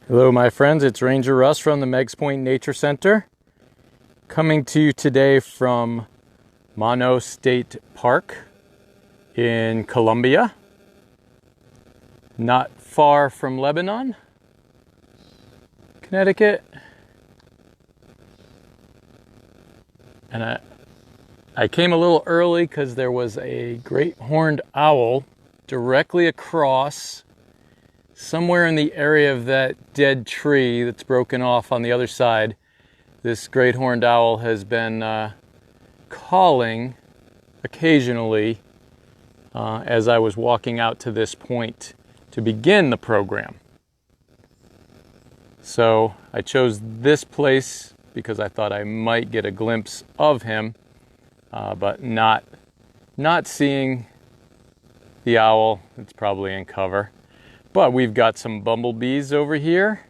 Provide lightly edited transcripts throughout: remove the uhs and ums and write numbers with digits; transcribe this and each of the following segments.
Hello my friends, it's Ranger Russ from the Meggs Point Nature Center, coming to you today from Mono State Park in Columbia, not far from Lebanon, Connecticut. And I came a little early because there was a great horned owl directly across somewhere in the area of that dead tree that's broken off on the other side. This great horned owl has been calling occasionally as I was walking out to this point to begin the program. So I chose this place because I thought I might get a glimpse of him, but not seeing the owl. It's probably in cover. But we've got some bumblebees over here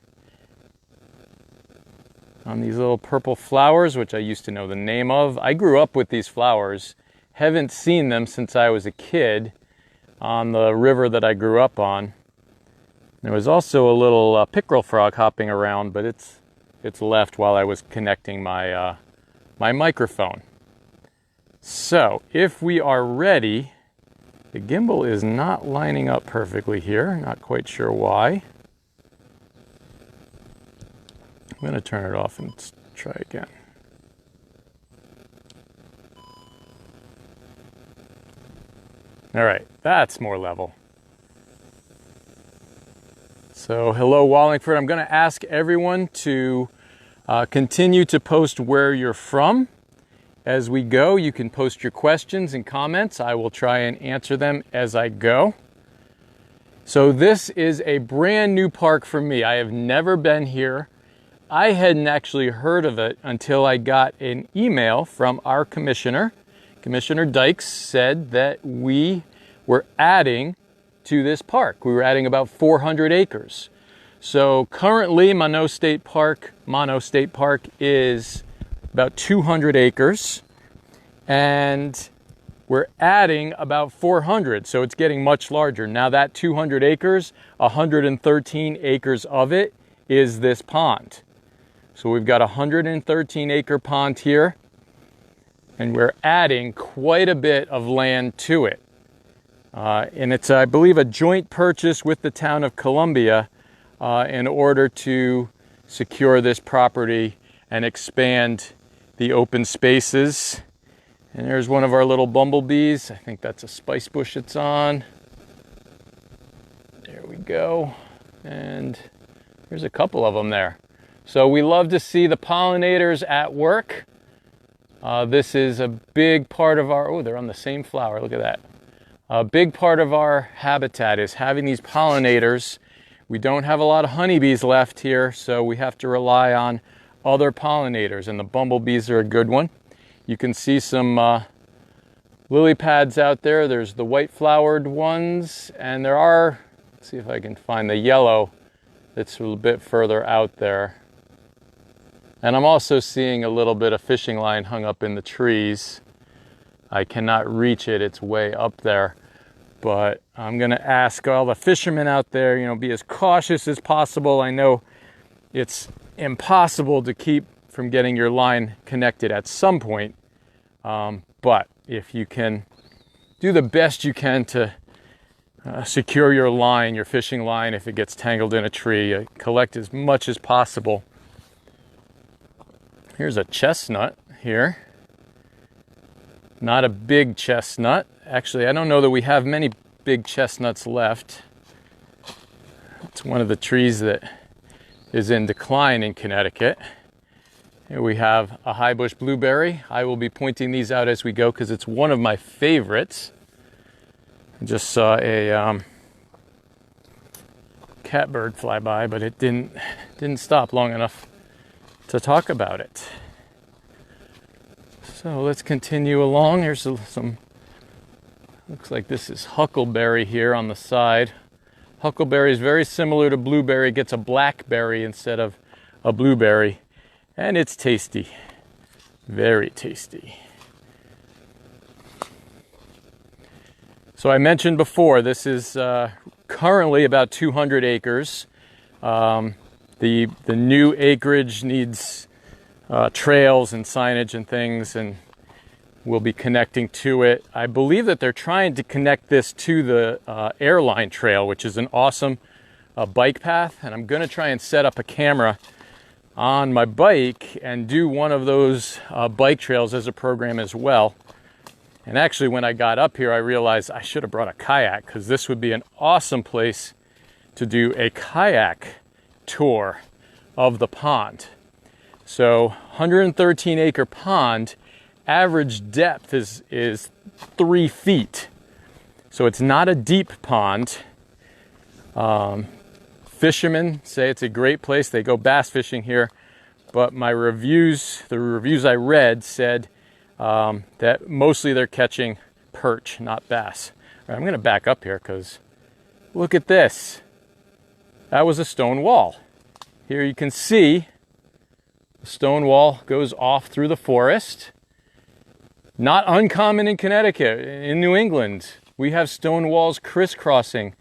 on these little purple flowers, which I used to know the name of. I grew up with these flowers. Haven't seen them since I was a kid on the river that I grew up on. There was also a little pickerel frog hopping around, but it's left while I was connecting my my microphone. So if we are ready. The gimbal is not lining up perfectly here, not quite sure why. I'm going to turn it off and try again. All right, that's more level. So hello Wallingford, I'm going to ask everyone to continue to post where you're from. As we go, you can post your questions and comments. I will try and answer them as I go. So this is a brand new park for me. I have never been here. I hadn't actually heard of it until I got an email from our commissioner. Commissioner Dykes said that we were adding to this park. We were adding about 400 acres. So currently Mono State Park is about 200 acres, and we're adding about 400, so it's getting much larger. Now that 200 acres, 113 acres of it is this pond. So we've got a 113 acre pond here, and we're adding quite a bit of land to it. And it's, I believe, a joint purchase with the town of Columbia in order to secure this property and expand the open spaces. And there's one of our little bumblebees. I think that's a spice bush it's on. There we go. And there's a couple of them there. So we love to see the pollinators at work. This is a big part of our, oh, they're on the same flower. Look at that. A big part of our habitat is having these pollinators. We don't have a lot of honeybees left here, so we have to rely on other pollinators, and the bumblebees are a good one. You can see some lily pads out there. There's the white flowered ones, and there are, let's see if I can find the yellow that's a little bit further out there. And I'm also seeing a little bit of fishing line hung up in the trees. I cannot reach it, it's way up there. But I'm gonna ask all the fishermen out there, be as cautious as possible. I know it's impossible to keep from getting your line connected at some point, but if you can do the best you can to secure your line, your fishing line, if it gets tangled in a tree, collect as much as possible. Here's a chestnut here. Not a big chestnut. Actually, I don't know that we have many big chestnuts left. It's one of the trees that is in decline in Connecticut. Here we have a high bush blueberry. I will be pointing these out as we go because it's one of my favorites. I just saw a catbird fly by, but it didn't stop long enough to talk about it. So let's continue along. Here's some, looks like this is huckleberry here on the side. Huckleberry is very similar to blueberry. It gets a blackberry instead of a blueberry. And it's tasty. Very tasty. So I mentioned before, this is currently about 200 acres. the new acreage needs trails and signage and things, and we'll be connecting to it. I believe that they're trying to connect this to the airline trail, which is an awesome bike path, and I'm going to try and set up a camera on my bike and do one of those bike trails as a program as well. And actually, when I got up here, I realized I should have brought a kayak, because this would be an awesome place to do a kayak tour of the pond. So 113 acre pond, average depth is 3 feet. So it's not a deep pond. Fishermen say it's a great place. They go bass fishing here. But the reviews I read said that mostly they're catching perch, not bass. All right, I'm going to back up here because look at this. That was a stone wall. Here you can see the stone wall goes off through the forest. Not uncommon in Connecticut. In New England, we have stone walls crisscrossing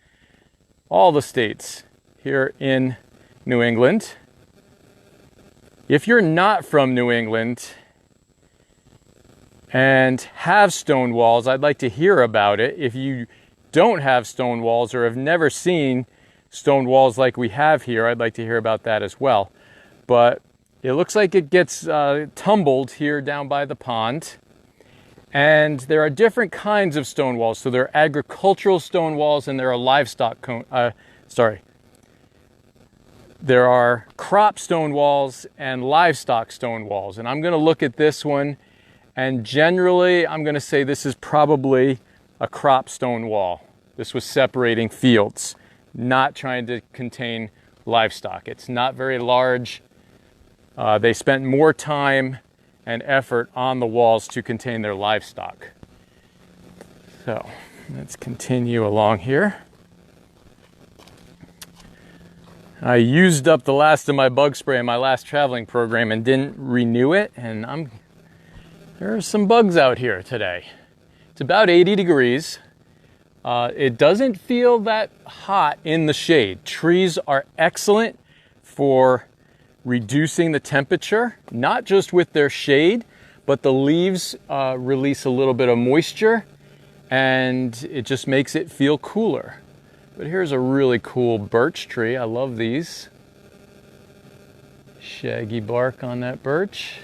all the states here in New England. If you're not from New England and have stone walls, I'd like to hear about it. If you don't have stone walls or have never seen stone walls like we have here, I'd like to hear about that as well. But it looks like it gets tumbled here down by the pond. And there are different kinds of stone walls. So there are agricultural stone walls and there are livestock, there are crop stone walls and livestock stone walls. And I'm going to look at this one, and generally I'm going to say this is probably a crop stone wall. This was separating fields, not trying to contain livestock. It's not very large. They spent more time and effort on the walls to contain their livestock. So let's continue along here. I used up the last of my bug spray in my last traveling program and didn't renew it, and there are some bugs out here today. It's about 80 degrees. It doesn't feel that hot in the shade. Trees are excellent for reducing the temperature, not just with their shade, but the leaves release a little bit of moisture, and it just makes it feel cooler. But here's a really cool birch tree. I love these. Shaggy bark on that birch.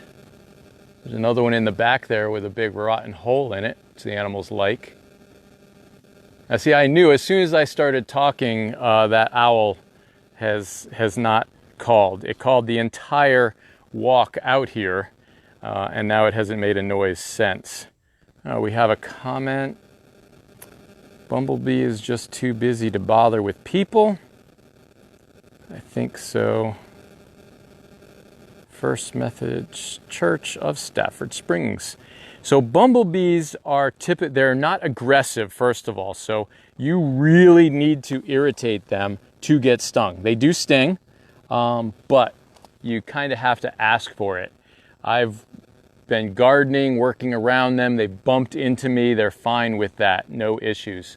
There's another one in the back there with a big rotten hole in it, which the animals like. Now see, I knew as soon as I started talking, that owl has not called. It called the entire walk out here, and now it hasn't made a noise since. We have a comment. Bumblebee is just too busy to bother with people. I think so. First Methodist Church of Stafford Springs. So bumblebees they're not aggressive, first of all. So you really need to irritate them to get stung. They do sting, but you kind of have to ask for it. I've been gardening, working around them. They bumped into me. They're fine with that. No issues.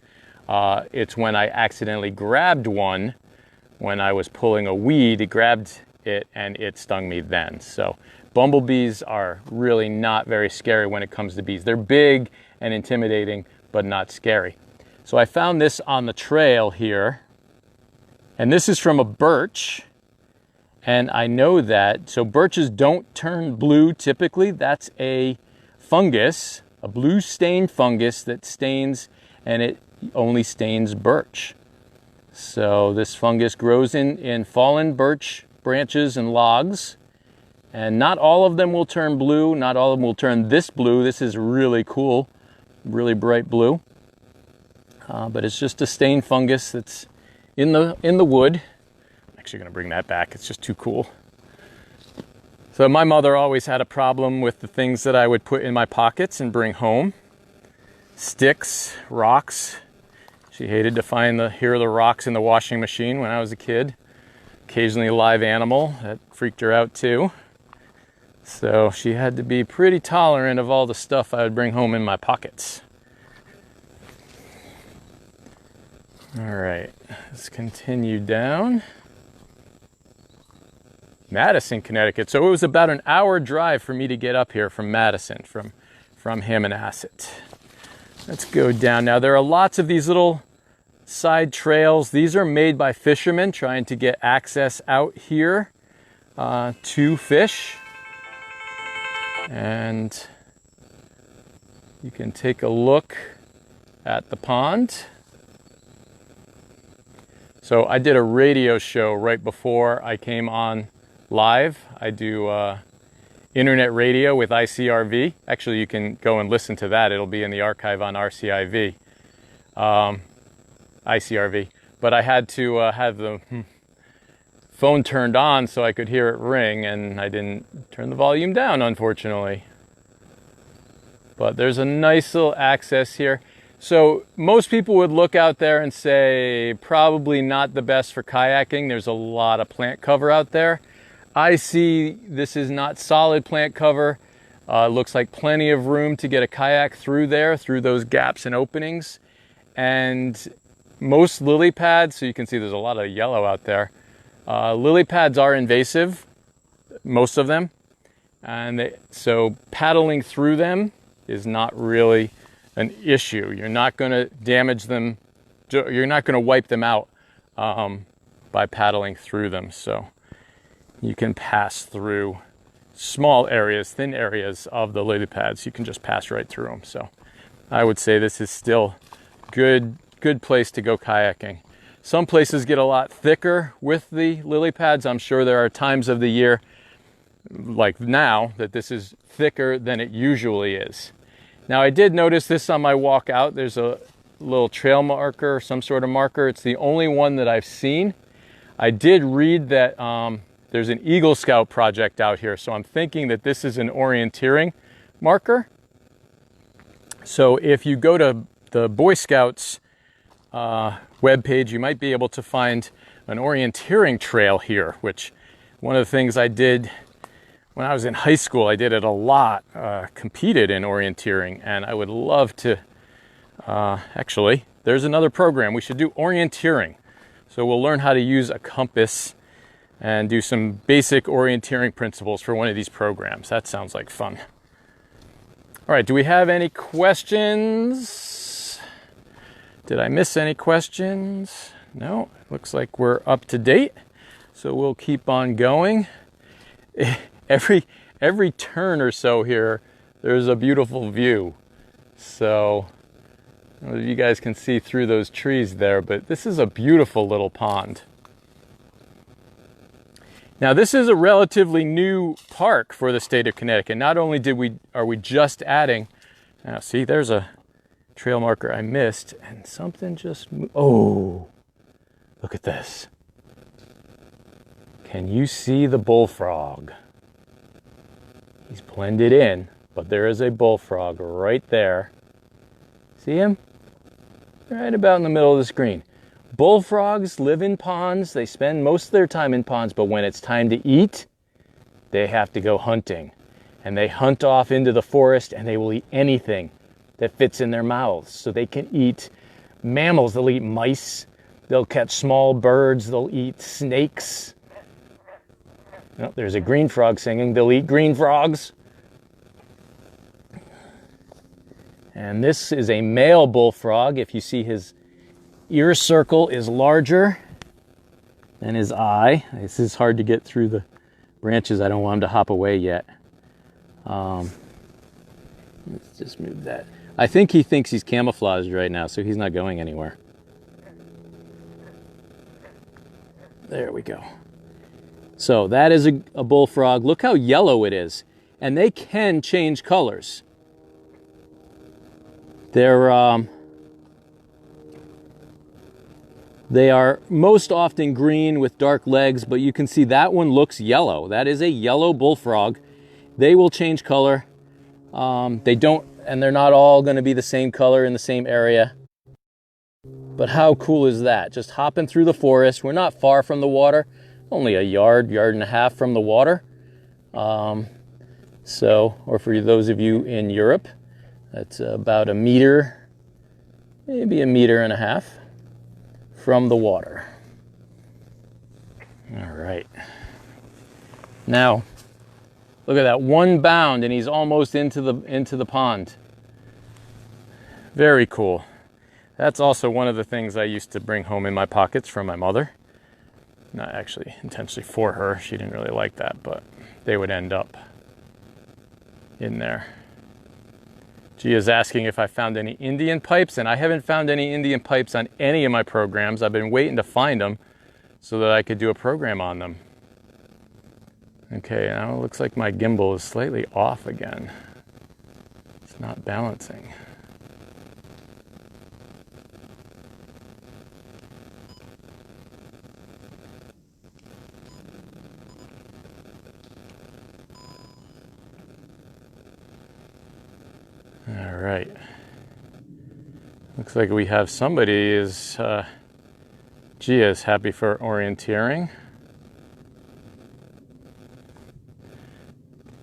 It's when I accidentally grabbed one when I was pulling a weed, grabbed it and it stung me then. So bumblebees are really not very scary when it comes to bees. They're big and intimidating, but not scary. So I found this on the trail here, and this is from a birch. And I know that, so birches don't turn blue typically. That's a fungus, a blue stained fungus that stains, and it only stains birch. So this fungus grows in fallen birch branches and logs, and not all of them will turn blue. Not all of them will turn this blue. This is really cool, really bright blue. But it's just a stained fungus that's in the wood. Actually going to bring that back. It's just too cool. So my mother always had a problem with the things that I would put in my pockets and bring home. Sticks, rocks. She hated to hear the rocks in the washing machine when I was a kid. Occasionally a live animal. That freaked her out too. So she had to be pretty tolerant of all the stuff I would bring home in my pockets. All right, let's continue down. Madison, Connecticut. So it was about an hour drive for me to get up here from Madison, from Hammonasset. Let's go down. Now there are lots of these little side trails. These are made by fishermen trying to get access out here to fish. And you can take a look at the pond. So I did a radio show right before I came on live. I do internet radio with ICRV. Actually, you can go and listen to that. It'll be in the archive on RCIV, ICRV. But I had to have the phone turned on so I could hear it ring, and I didn't turn the volume down, unfortunately. But there's a nice little access here. So most people would look out there and say, probably not the best for kayaking. There's a lot of plant cover out there. I see this is not solid plant cover. Looks like plenty of room to get a kayak through there, through those gaps and openings. And most lily pads, so you can see there's a lot of yellow out there. Lily pads are invasive, most of them. And so paddling through them is not really an issue. You're not going to damage them. You're not going to wipe them out by paddling through them. So you can pass through small areas, thin areas of the lily pads. You can just pass right through them. So I would say this is still good place to go kayaking. Some places get a lot thicker with the lily pads. I'm sure there are times of the year, like now, that this is thicker than it usually is. Now I did notice this on my walk out. There's a little trail marker, some sort of marker. It's the only one that I've seen. I did read that there's an Eagle Scout project out here, so I'm thinking that this is an orienteering marker. So if you go to the Boy Scouts webpage, you might be able to find an orienteering trail here, which one of the things I did when I was in high school, I did it a lot, competed in orienteering, and I would love to, actually, there's another program. We should do orienteering. So we'll learn how to use a compass and do some basic orienteering principles for one of these programs. That sounds like fun. All right, do we have any questions? Did I miss any questions? No, looks like we're up to date. So we'll keep on going. Every turn or so here, there's a beautiful view. So I don't know if you guys can see through those trees there, but this is a beautiful little pond. Now this is a relatively new park for the state of Connecticut. Not only are we just adding, now see there's a trail marker I missed, and something just moved. Oh, look at this. Can you see the bullfrog? He's blended in, but there is a bullfrog right there. See him? Right about in the middle of the screen. Bullfrogs live in ponds. They spend most of their time in ponds, but when it's time to eat, they have to go hunting. And they hunt off into the forest, and they will eat anything that fits in their mouths. So they can eat mammals. They'll eat mice. They'll catch small birds. They'll eat snakes. Oh, there's a green frog singing. They'll eat green frogs. And this is a male bullfrog. If you see, his ear circle is larger than his eye. This is hard to get through the branches. I don't want him to hop away yet. Let's just move that. I think he thinks he's camouflaged right now, so he's not going anywhere. There we go. So that is a bullfrog. Look how yellow it is. And they can change colors. They are most often green with dark legs, but you can see that one looks yellow. That is a yellow bullfrog. They will change color. They don't, and they're not all going to be the same color in the same area. But how cool is that? Just hopping through the forest. We're not far from the water. Only a yard and a half from the water. Or for those of you in Europe, that's about a meter, maybe a meter and a half from the water. All right. Now, look at that, one bound and he's almost into the pond. Very cool. That's also one of the things I used to bring home in my pockets from my mother. Not actually intentionally for her, she didn't really like that, but they would end up in there. Gia's asking if I found any Indian pipes, and I haven't found any Indian pipes on any of my programs. I've been waiting to find them so that I could do a program on them. Okay, now it looks like my gimbal is slightly off again. It's not balancing. All right. Looks like we have somebody is, Gia's happy for orienteering.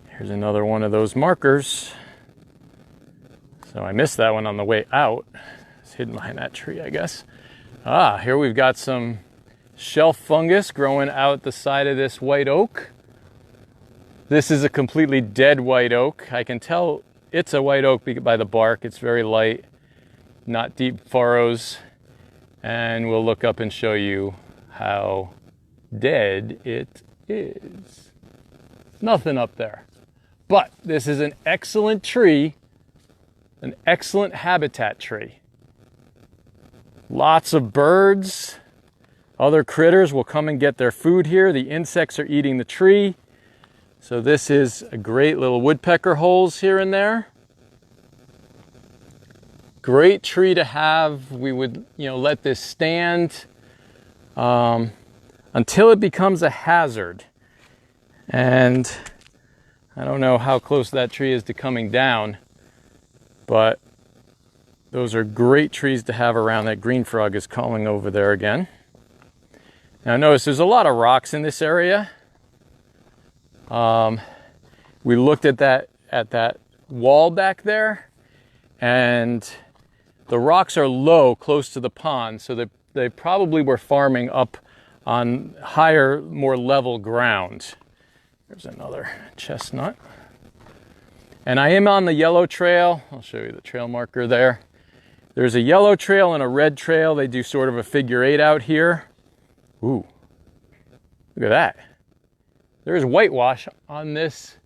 Here's another one of those markers. So I missed that one on the way out. It's hidden behind that tree, I guess. Ah, here we've got some shelf fungus growing out the side of this white oak. This is a completely dead white oak. I can tell it's a white oak by the bark. It's very light, not deep furrows. And we'll look up and show you how dead it is. Nothing up there. But this is an excellent tree, an excellent habitat tree. Lots of birds, other critters will come and get their food here. The insects are eating the tree. So this is a great little woodpecker holes here and there. Great tree to have. We would, let this stand until it becomes a hazard. And I don't know how close that tree is to coming down, but those are great trees to have around. That green frog is calling over there again. Now notice there's a lot of rocks in this area. We looked at that wall back there, and the rocks are low, close to the pond, so they probably were farming up on higher, more level ground. There's another chestnut. And I am on the yellow trail. I'll show you the trail marker there. There's a yellow trail and a red trail. They do sort of a figure eight out here. Ooh, look at that. There's whitewash on this,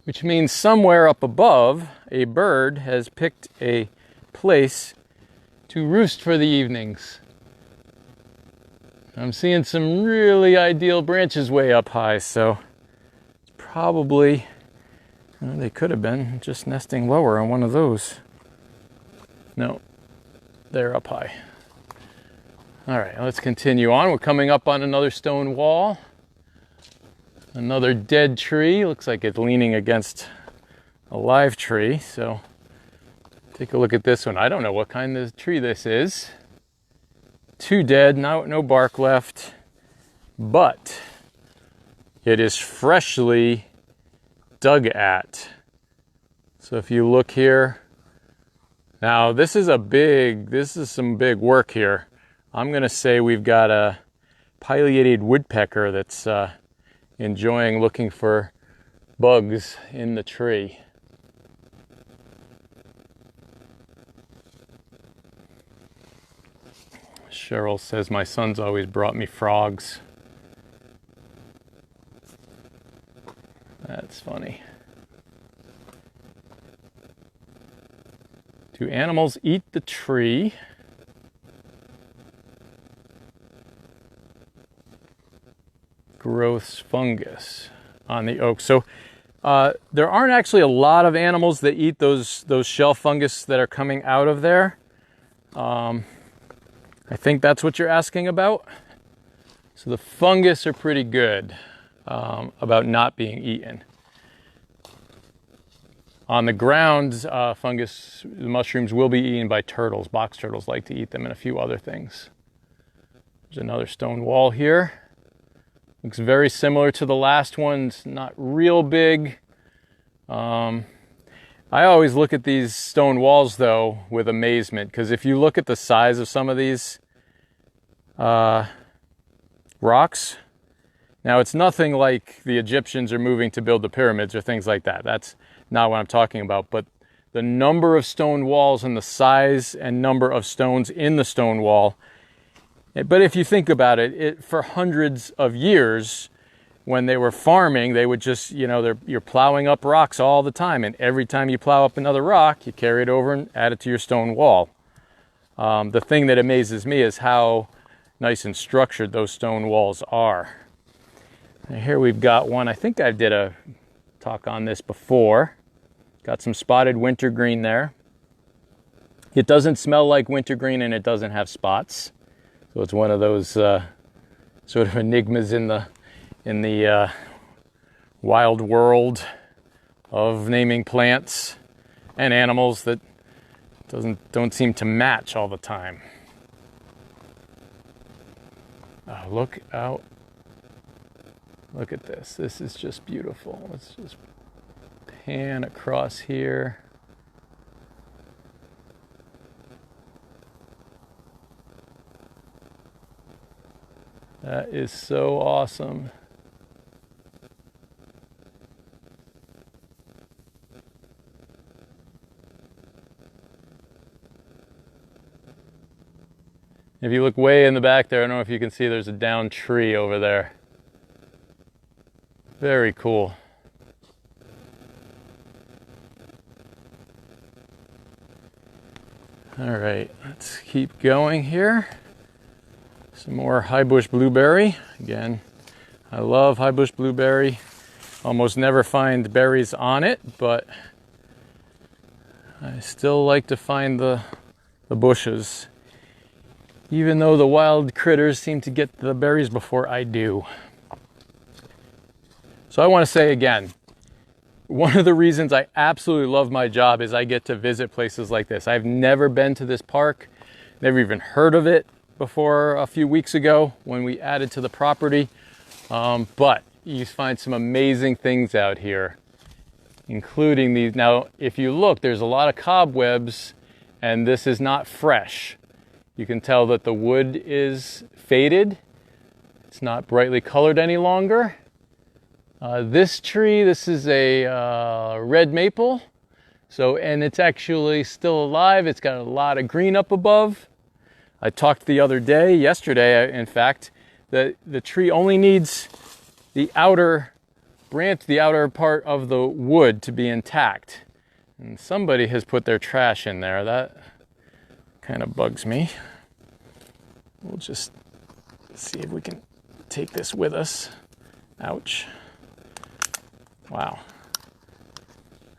which means somewhere up above, a bird has picked a place to roost for the evenings. I'm seeing some really ideal branches way up high, so it's probably, they could have been just nesting lower on one of those. No, they're up high. All right, let's continue on. We're coming up on another stone wall. Another dead tree. Looks like it's leaning against a live tree. So take a look at this one. I don't know what kind of tree this is. Too dead, no bark left. But it is freshly dug at. So if you look here, now this is some big work here. I'm gonna say we've got a pileated woodpecker that's enjoying looking for bugs in the tree. Cheryl says my son's always brought me frogs. That's funny. Do animals eat the tree? Growth fungus on the oak. So there aren't actually a lot of animals that eat those shelf fungus that are coming out of there. I think that's what you're asking about. So the fungus are pretty good about not being eaten. On the ground, fungus, the mushrooms will be eaten by turtles. Box turtles like to eat them and a few other things. There's another stone wall here. Looks very similar to the last one. It's not real big. I always look at these stone walls, though, with amazement, because if you look at the size of some of these rocks, Now, it's nothing like the Egyptians are moving to build the pyramids or things like that. That's not what I'm talking about. But the number of stone walls and the size and number of stones in the stone wall. But if you think about it, for hundreds of years, when they were farming, they would just, you're plowing up rocks all the time. And every time you plow up another rock, you carry it over and add it to your stone wall. The thing that amazes me is how nice and structured those stone walls are. And here we've got one. I think I did a talk on this before. Got some spotted wintergreen there. It doesn't smell like wintergreen and it doesn't have spots. So it's one of those sort of enigmas in the wild world of naming plants and animals that don't seem to match all the time. Oh, look out. Look at this. This is just beautiful. Let's just pan across here. That is so awesome. If you look way in the back there, I don't know if you can see, there's a downed tree over there. Very cool. All right, let's keep going here. Some more high bush blueberry. Again, I love high bush blueberry. Almost never find berries on it, but I still like to find the bushes, even though the wild critters seem to get the berries before I do. So I want to say again, one of the reasons I absolutely love my job is I get to visit places like this. I've never been to this park, never even heard of it before a few weeks ago when we added to the property. But you find some amazing things out here, including these. Now, if you look, there's a lot of cobwebs, and this is not fresh. You can tell that the wood is faded. It's not brightly colored any longer. This tree, this is a red maple. And it's actually still alive. It's got a lot of green up above. I talked yesterday, in fact, that the tree only needs the outer branch, the outer part of the wood to be intact. And somebody has put their trash in there. That kind of bugs me. We'll just see if we can take this with us. Ouch. Wow.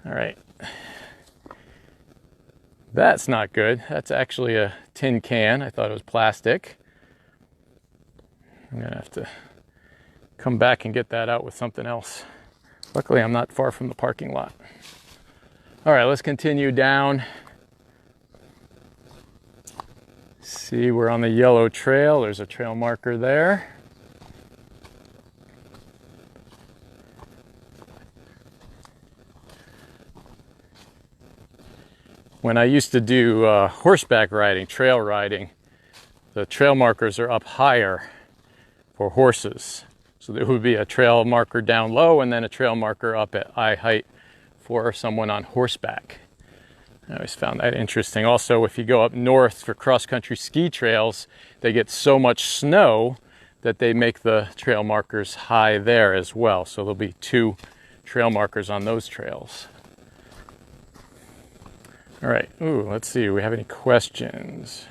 All right. That's not good. That's actually a tin can. I thought it was plastic. I'm going to have to come back and get that out with something else. Luckily, I'm not far from the parking lot. All right, let's continue down. See, we're on the yellow trail. There's a trail marker there. When I used to do horseback riding, trail riding, the trail markers are up higher for horses. So there would be a trail marker down low and then a trail marker up at eye height for someone on horseback. I always found that interesting. Also, if you go up north for cross-country ski trails, they get so much snow that they make the trail markers high there as well. So there'll be 2 trail markers on those trails. All right, let's see, do we have any questions?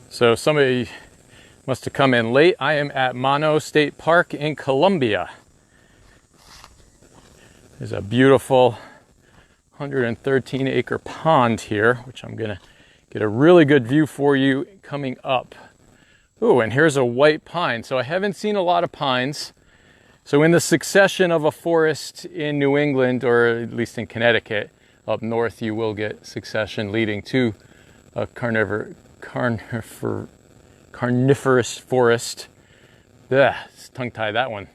So somebody must have come in late. I am at Mono State Park in Colombia. There's a beautiful 113-acre pond here, which I'm gonna get a really good view for you coming up. And here's a white pine. So I haven't seen a lot of pines. So in the succession of a forest in New England, or at least in Connecticut, up north you will get succession leading to a carnivorous forest. It's tongue-tied, that one.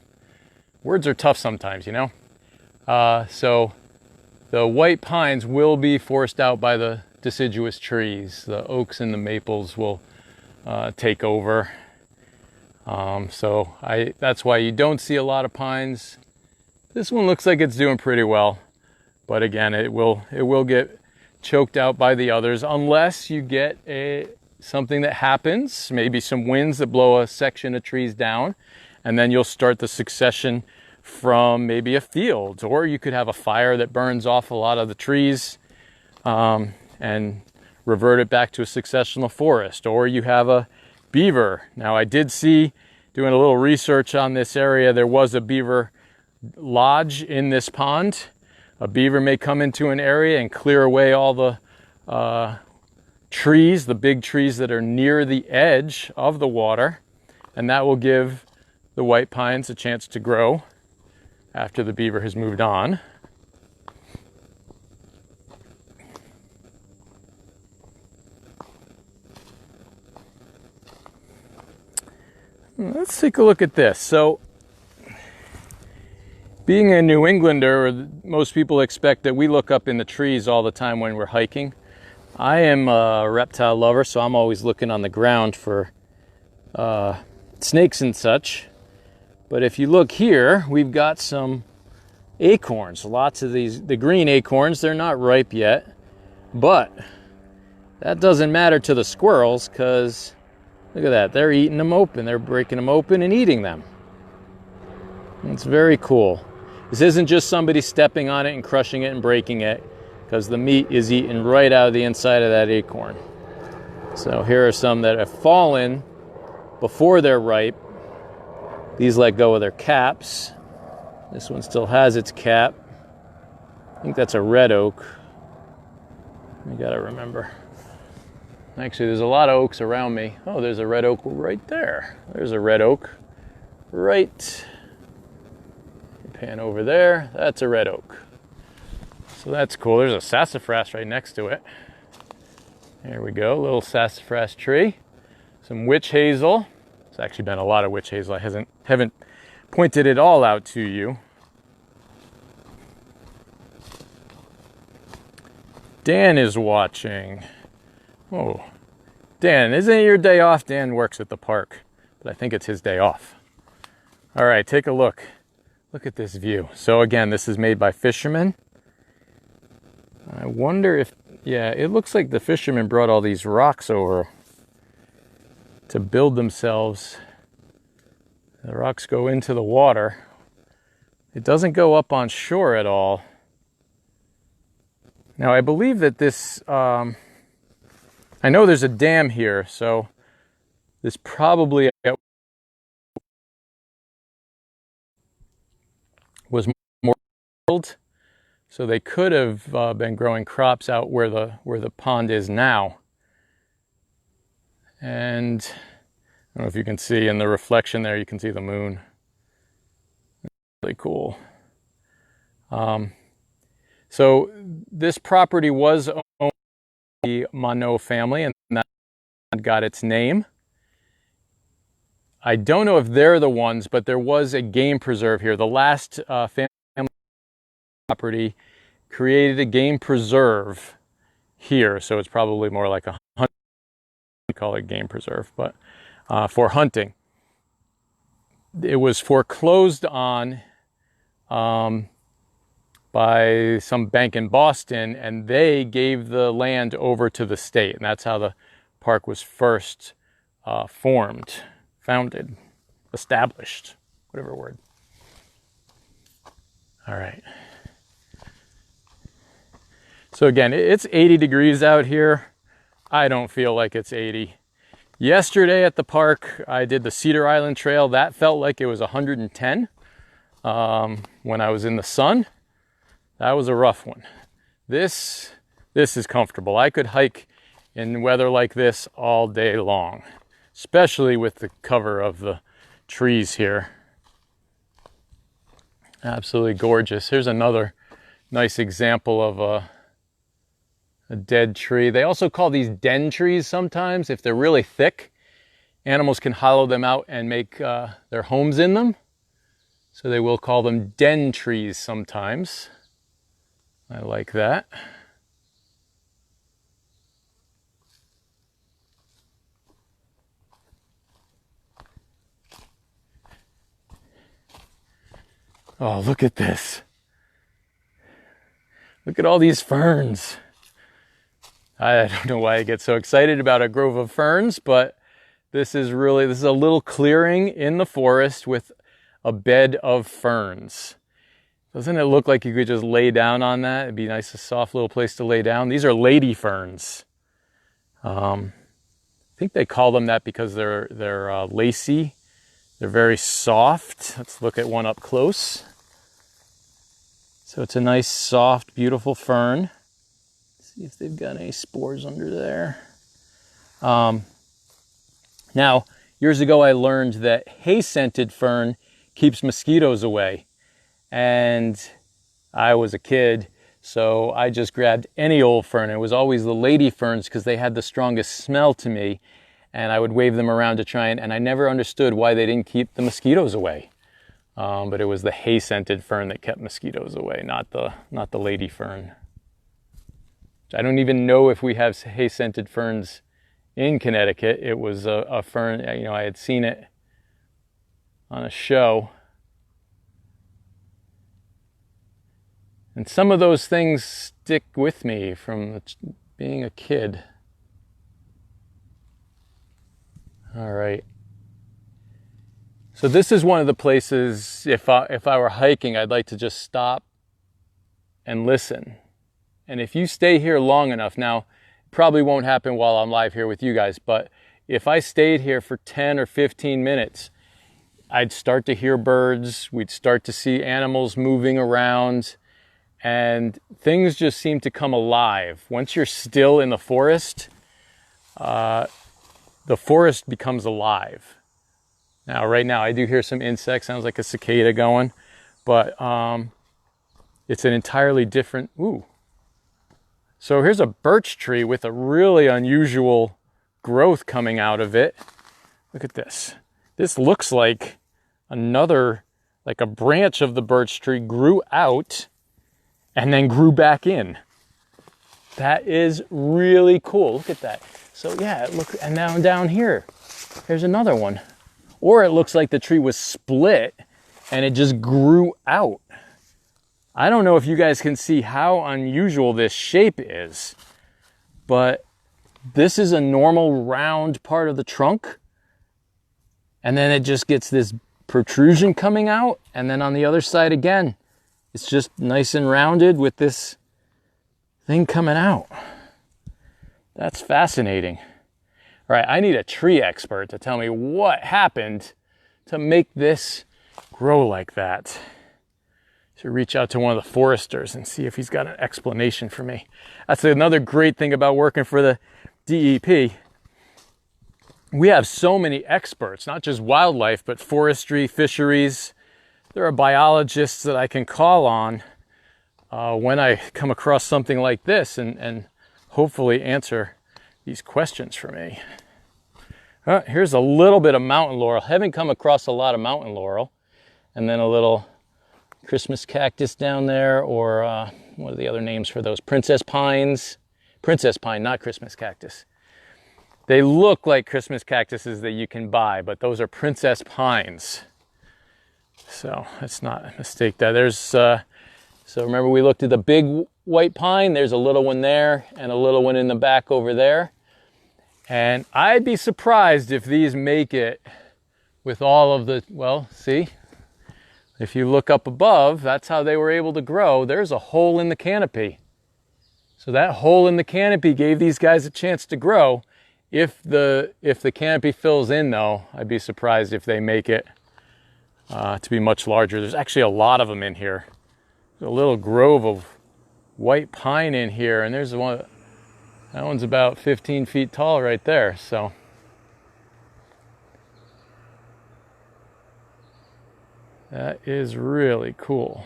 Words are tough sometimes, So the white pines will be forced out by the deciduous trees. The oaks and the maples will take over. So that's why you don't see a lot of pines. This one looks like it's doing pretty well, but again, it will get choked out by the others unless you get something that happens, maybe some winds that blow a section of trees down, and then you'll start the succession from maybe a field, or you could have a fire that burns off a lot of the trees and revert it back to a successional forest, or you have a beaver. Now, I did see, doing a little research on this area, there was a beaver lodge in this pond. A beaver may come into an area and clear away all the trees, the big trees that are near the edge of the water, and that will give the white pines a chance to grow after the beaver has moved on. Let's take a look at this. So, being a New Englander, most people expect that we look up in the trees all the time when we're hiking. I am a reptile lover, so I'm always looking on the ground for snakes and such. But if you look here, we've got some acorns. Lots of these, the green acorns, they're not ripe yet. But that doesn't matter to the squirrels, because look at that. They're eating them open. They're breaking them open and eating them. It's very cool. This isn't just somebody stepping on it and crushing it and breaking it, because the meat is eaten right out of the inside of that acorn. So here are some that have fallen before they're ripe. These let go of their caps. This one still has its cap. I think that's a red oak. I gotta remember. Actually, there's a lot of oaks around me. Oh, there's a red oak right there. There's a red oak right. Pan over there. That's a red oak. So that's cool. There's a sassafras right next to it. There we go, little sassafras tree. Some witch hazel. There's actually been a lot of witch hazel. I haven't pointed it all out to you. Dan is watching. Oh, Dan, isn't it your day off? Dan works at the park, but I think it's his day off. All right, take a look. Look at this view. So again, this is made by fishermen. I wonder if, yeah, it looks like the fishermen brought all these rocks over to build themselves. The rocks go into the water. It doesn't go up on shore at all. Now, I believe that this, I know there's a dam here, so this probably was more filled. So they could have been growing crops out where the pond is now. And I don't know if you can see in the reflection there, you can see the moon. Really cool. So this property was owned by the Monod family, and that got its name. I don't know if they're the ones, but there was a game preserve here. The last family property created a game preserve here, so it's probably more like a hunt. We call it game preserve, but for hunting. It was foreclosed on by some bank in Boston, and they gave the land over to the state, and that's how the park was first founded, established, whatever word. All right. So again, it's 80 degrees out here. I don't feel like it's 80. Yesterday at the park, I did the Cedar Island Trail. That felt like it was 110 when I was in the sun. That was a rough one. This is comfortable. I could hike in weather like this all day long, especially with the cover of the trees here. Absolutely gorgeous. Here's another nice example of a dead tree. They also call these den trees sometimes. If they're really thick, animals can hollow them out and make their homes in them. So they will call them den trees sometimes. I like that. Oh, look at this. Look at all these ferns. I don't know why I get so excited about a grove of ferns, but this is a little clearing in the forest with a bed of ferns. Doesn't it look like you could just lay down on that? It'd be a nice, soft little place to lay down. These are lady ferns. I think they call them that because they're lacy. They're very soft. Let's look at one up close. So it's a nice, soft, beautiful fern. Let's see if they've got any spores under there. Now, years ago I learned that hay-scented fern keeps mosquitoes away. And I was a kid, so I just grabbed any old fern. It was always the lady ferns because they had the strongest smell to me. And I would wave them around to try and I never understood why they didn't keep the mosquitoes away. But it was the hay-scented fern that kept mosquitoes away, not the lady fern. I don't even know if we have hay-scented ferns in Connecticut. It was a fern, you know, I had seen it on a show. And some of those things stick with me from being a kid. All right. So this is one of the places, if I were hiking, I'd like to just stop and listen. And if you stay here long enough, now, it probably won't happen while I'm live here with you guys, but if I stayed here for 10 or 15 minutes, I'd start to hear birds, we'd start to see animals moving around, and things just seem to come alive. Once you're still in the forest becomes alive. Now, right now, I do hear some insects. Sounds like a cicada going. But it's an entirely different... Ooh. So here's a birch tree with a really unusual growth coming out of it. Look at this. This looks like like a branch of the birch tree grew out and then grew back in. That is really cool. Look at that. So yeah, look, and now down here, there's another one. Or it looks like the tree was split and it just grew out. I don't know if you guys can see how unusual this shape is, but this is a normal round part of the trunk. And then it just gets this protrusion coming out. And then on the other side again, it's just nice and rounded with this thing coming out. That's fascinating. All right, I need a tree expert to tell me what happened to make this grow like that. Should reach out to one of the foresters and see if he's got an explanation for me. That's another great thing about working for the DEP. We have so many experts, not just wildlife, but forestry, fisheries. There are biologists that I can call on when I come across something like this and hopefully answer these questions for me. Here's a little bit of mountain laurel. Haven't come across a lot of mountain laurel. And then a little Christmas cactus down there, or what are the other names for those? Princess pines. Princess pine, not Christmas cactus. They look like Christmas cactuses that you can buy, but those are princess pines. So let's not mistake that. There's, so remember we looked at the big white pine. There's a little one there and a little one in the back over there. And I'd be surprised if these make it with all of the, well, see, if you look up above, that's how they were able to grow. There's a hole in the canopy. So that hole in the canopy gave these guys a chance to grow. If the canopy fills in though, I'd be surprised if they make it to be much larger. There's actually a lot of them in here. There's a little grove of white pine in here, and there's one, that one's about 15 feet tall right there, so. That is really cool.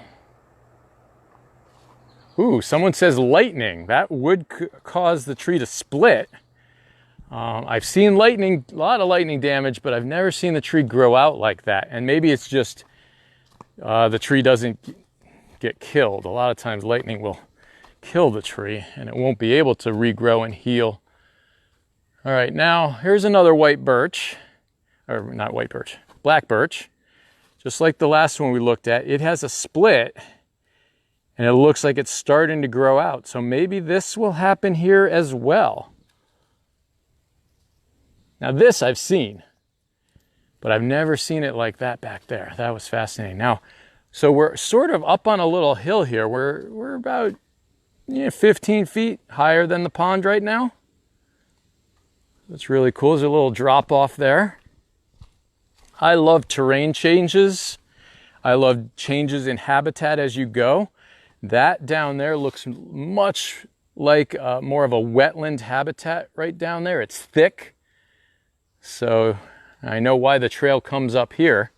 Ooh, someone says lightning. That would cause the tree to split. I've seen lightning, a lot of lightning damage, but I've never seen the tree grow out like that. And maybe it's just the tree doesn't get killed. A lot of times lightning will kill the tree and it won't be able to regrow and heal. All right, now here's another white birch, or not white birch, black birch. just like the last one we looked at, it has a split and it looks like it's starting to grow out. So maybe this will happen here as well. Now this I've seen, but I've never seen it like that back there. That was fascinating. Now, so we're sort of up on a little hill here. We're about 15 feet higher than the pond right now. That's really cool. There's a little drop off there. I love terrain changes. I love changes in habitat as you go. That down there looks much like more of a wetland habitat right down there. It's thick. So I know why the trail comes up here.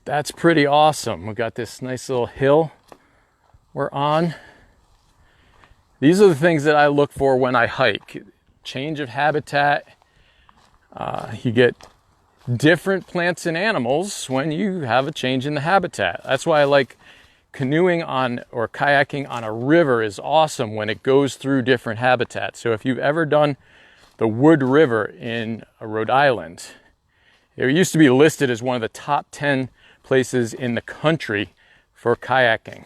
That's pretty awesome. We've got this nice little hill we're on. These are the things that I look for when I hike. Change of habitat. You get different plants and animals when you have a change in the habitat. That's why I like canoeing on or kayaking on a river is awesome when it goes through different habitats. So if you've ever done the Wood River in Rhode Island, it used to be listed as one of the top 10 places in the country for kayaking.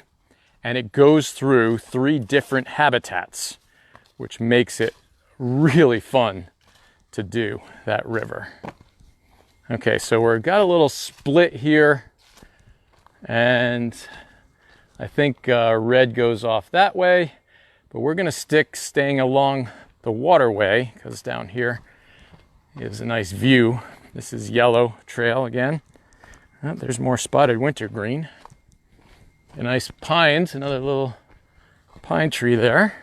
And it goes through 3 different habitats, which makes it really fun to do that river. Okay, so we've got a little split here, and I think red goes off that way, but we're gonna staying along the waterway because down here is a nice view. This is Yellow Trail again. Oh, there's more spotted wintergreen. A nice pines, another little pine tree there.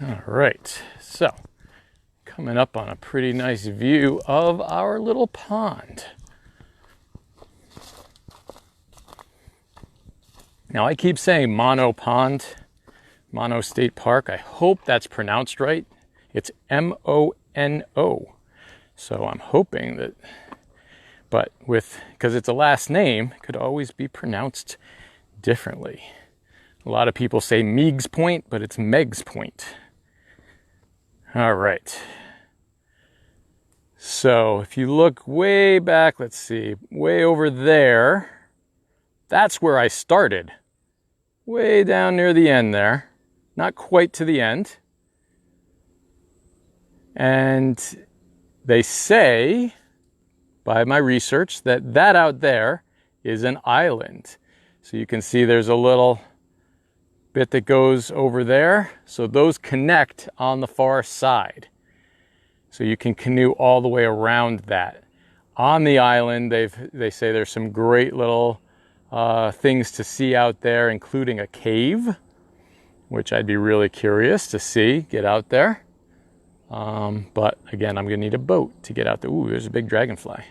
All right, so coming up on a pretty nice view of our little pond. Now I keep saying Mono Pond, Mono State Park. I hope that's pronounced right. It's M-O-N-O. So I'm hoping that, but because it's a last name, it could always be pronounced differently. A lot of people say Meigs Point, but it's Meg's Point. All right. So if you look way back, let's see, way over there, that's where I started. Way down near the end there. Not quite to the end. And they say, by my research, that out there is an island. So you can see there's a little bit that goes over there. So those connect on the far side. So you can canoe all the way around that. On the island, they say there's some great little things to see out there, including a cave, which I'd be really curious to see, get out there. But again, I'm gonna need a boat to get out there. Ooh, there's a big dragonfly.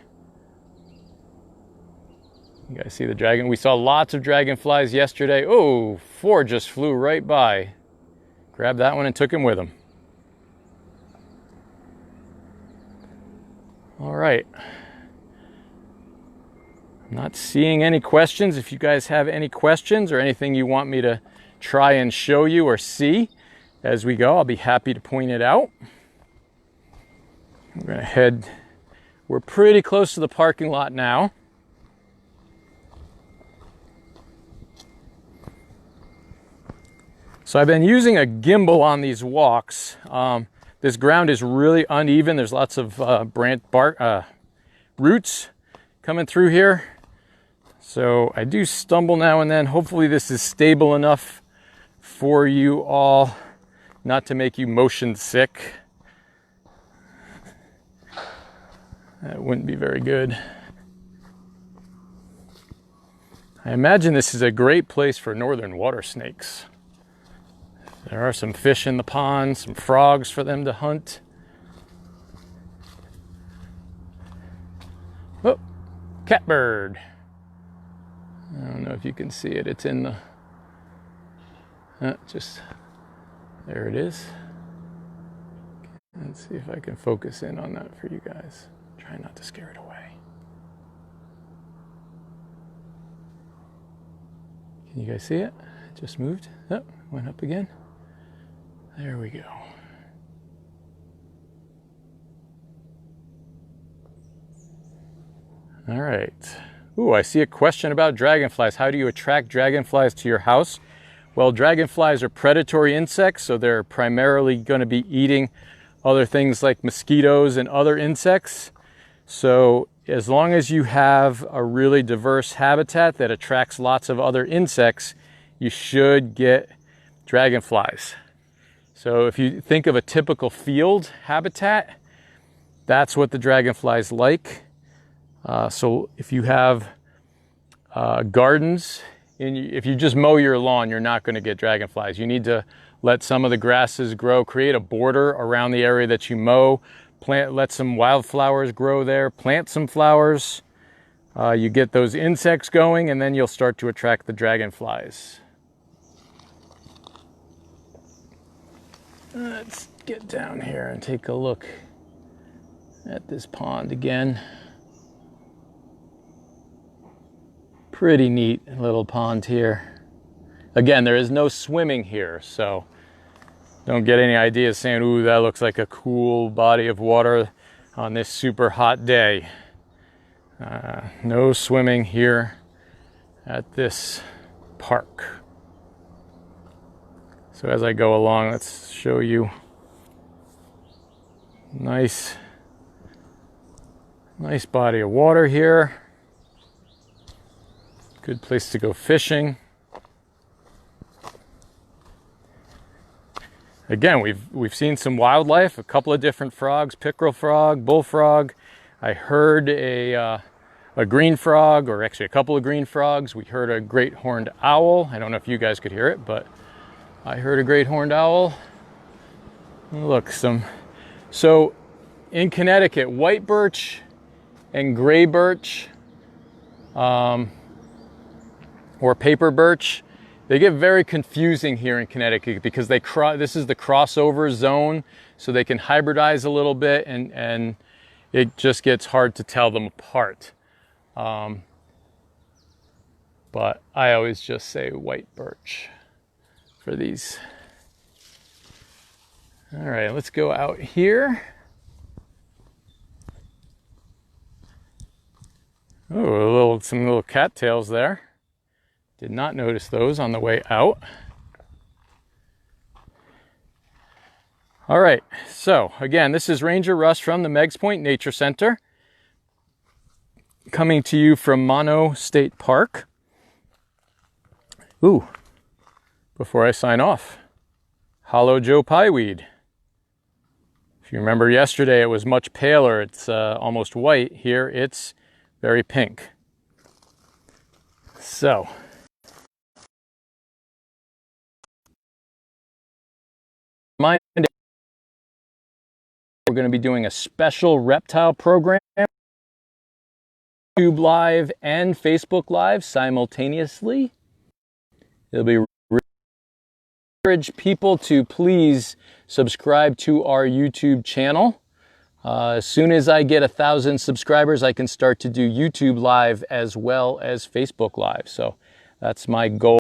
You guys see the dragon? We saw lots of dragonflies yesterday. Oh, 4 just flew right by. Grabbed that one and took him with him. All right. I'm not seeing any questions. If you guys have any questions or anything you want me to try and show you or see as we go, I'll be happy to point it out. I'm gonna head, we're pretty close to the parking lot now. So I've been using a gimbal on these walks. This ground is really uneven. There's lots of roots coming through here. So I do stumble now and then. Hopefully this is stable enough for you all, not to make you motion sick. That wouldn't be very good. I imagine this is a great place for northern water snakes. There are some fish in the pond, some frogs for them to hunt. Oh, catbird. I don't know if you can see it. It's in the, there it is. Let's see if I can focus in on that for you guys. Try not to scare it away. Can you guys see it? It just moved. Oh, went up again. There we go. All right. Ooh, I see a question about dragonflies. How do you attract dragonflies to your house? Well, dragonflies are predatory insects, so they're primarily going to be eating other things like mosquitoes and other insects. So as long as you have a really diverse habitat that attracts lots of other insects, you should get dragonflies. So if you think of a typical field habitat, that's what the dragonflies like. So if you have gardens, if you just mow your lawn, you're not going to get dragonflies. You need to let some of the grasses grow, create a border around the area that you mow, let some wildflowers grow there, plant some flowers. You get those insects going, and then you'll start to attract the dragonflies. Let's get down here and take a look at this pond again. Pretty neat little pond here. Again, there is no swimming here, so don't get any ideas saying, ooh, that looks like a cool body of water on this super hot day. No swimming here at this park. So as I go along, let's show you nice body of water here. Good place to go fishing. Again, we've seen some wildlife, a couple of different frogs, pickerel frog, bullfrog. I heard a green frog, or actually a couple of green frogs. We heard a great horned owl. I don't know if you guys could hear it, but I heard a great horned owl. Look, so in Connecticut, white birch and gray birch, or paper birch, they get very confusing here in Connecticut because this is the crossover zone, so they can hybridize a little bit, and it just gets hard to tell them apart. But I always just say white birch for these. All right, let's go out here. Oh, some little cattails there. Did not notice those on the way out. All right, so again, this is Ranger Russ from the Meigs Point Nature Center, coming to you from Mono State Park. Ooh, before I sign off, Hollow Joe Pyeweed. If you remember yesterday, it was much paler. It's almost white. Here, it's very pink. So, we're going to be doing a special reptile program, YouTube Live and Facebook Live simultaneously. It'll be encourage people to please subscribe to our YouTube channel. As soon as I get 1,000 subscribers, I can start to do YouTube Live as well as Facebook Live. So that's my goal.